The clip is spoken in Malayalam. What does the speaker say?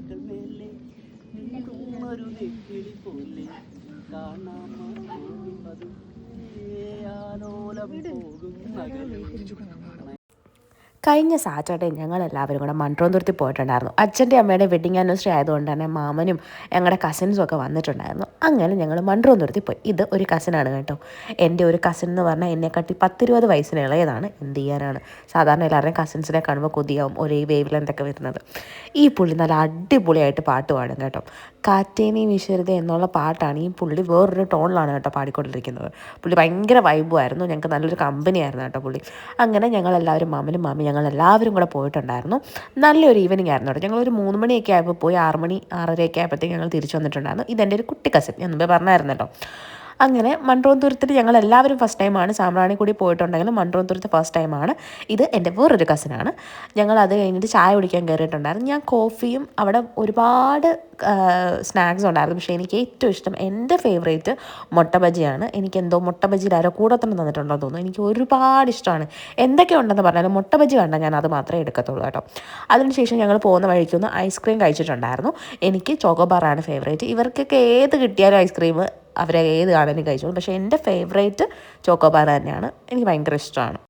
പാറകൾ മേലെ ഒരു നെക്കിളി പോലെ കാണാമോലും പോകും മകളെ. കഴിഞ്ഞ സാറ്റർഡേ ഞങ്ങളെല്ലാവരും കൂടെ മൺട്രോത്തുരുത്തി പോയിട്ടുണ്ടായിരുന്നു. അച്ഛൻ്റെ അമ്മയുടെ വെഡിങ് ആനിവേഴ്സറി ആയതുകൊണ്ട് തന്നെ മാമനും ഞങ്ങളുടെ കസിൻസും ഒക്കെ വന്നിട്ടുണ്ടായിരുന്നു. അങ്ങനെ ഞങ്ങൾ മൺട്രോത്തുരുത്തി പോയി. ഇത് ഒരു കസിനാണ് കേട്ടോ. എൻ്റെ ഒരു കസിൻ എന്ന് പറഞ്ഞാൽ എന്നെക്കാട്ടി 10-20 വയസ്സിന് ഇളയതാണ്. എന്ത് ചെയ്യാനാണ്, സാധാരണ എല്ലാവരുടെയും കസിൻസിനെ കാണുമ്പോൾ കൊതിയാവും ഒരേ വേവ് ലെങ്തൊക്കെ വരുന്നത്. ഈ പുള്ളി നല്ല അടിപൊളിയായിട്ട് പാട്ട് പാടും കേട്ടോ. കാറ്റേനി വിശരുത എന്നുള്ള പാട്ടാണ് ഈ പുള്ളി വേറൊരു ടോണിലാണ് കേട്ടോ പാടിക്കൊണ്ടിരിക്കുന്നത്. പുള്ളി ഭയങ്കര വൈബുമായിരുന്നു. ഞങ്ങൾക്ക് നല്ലൊരു കമ്പനിയായിരുന്നു കേട്ടോ പുള്ളി. അങ്ങനെ ഞങ്ങളെല്ലാവരും മാമനും മാമി ഞങ്ങളെല്ലാവരും കൂടെ പോയിട്ടുണ്ടായിരുന്നു. നല്ലൊരു ഈവനിങ് ആയിരുന്നു കേട്ടോ. ഞങ്ങളൊരു 3 മണിയൊക്കെ ആയപ്പോൾ പോയി 6 മണി 6:30 ആയപ്പോഴത്തേക്ക് ഞങ്ങൾ തിരിച്ചു വന്നിട്ടുണ്ടായിരുന്നു. ഇതെൻ്റെ ഒരു കുട്ടി കസിൻ, ഞാൻ മുമ്പേ പറഞ്ഞായിരുന്നു കേട്ടോ. അങ്ങനെ മൺട്രോത്തുരുത്തിൽ ഞങ്ങളെല്ലാവരും ഫസ്റ്റ് ടൈമാണ്. സാമ്പ്രാണിക്കൂടി പോയിട്ടുണ്ടെങ്കിലും മൺട്രോത്തുരുത്ത് ഫസ്റ്റ് ടൈമാണ്. ഇത് എൻ്റെ വേറൊരു കസിനാണ്. ഞങ്ങൾ അത് കഴിഞ്ഞിട്ട് ചായ കുടിക്കാൻ കയറിയിട്ടുണ്ടായിരുന്നു. ഞാൻ കോഫിയും അവിടെ ഒരുപാട് സ്നാക്സ് ഉണ്ടായിരുന്നു. പക്ഷേ എനിക്ക് ഏറ്റവും ഇഷ്ടം, എൻ്റെ ഫേവറേറ്റ് മുട്ട ബജിയാണ്. എനിക്കെന്തോ മുട്ട ബജിയിൽ ആരോ കൂടെ തന്നെ തന്നിട്ടുണ്ടോ തോന്നുന്നു. എനിക്ക് ഒരുപാട് ഇഷ്ടമാണ്. എന്തൊക്കെ ഉണ്ടെന്ന് പറഞ്ഞാലും മുട്ട ബജി കണ്ടാൽ ഞാൻ അത് മാത്രമേ എടുക്കത്തുള്ളൂ കേട്ടോ. അതിനുശേഷം ഞങ്ങൾ പോകുന്ന വഴിക്കൊന്ന് ഐസ്ക്രീം കഴിച്ചിട്ടുണ്ടായിരുന്നു. എനിക്ക് ചോക്കോബാറാണ് ഫേവറേറ്റ്. ഇവർക്കൊക്കെ ഏത് കിട്ടിയാലും ഐസ്ക്രീം അവരെ ഏത് കാണാനും കഴിച്ചോളും. പക്ഷേ എൻ്റെ ഫേവറേറ്റ് ചോക്കോബാർ തന്നെയാണ്. എനിക്ക് ഭയങ്കര ഇഷ്ടമാണ്.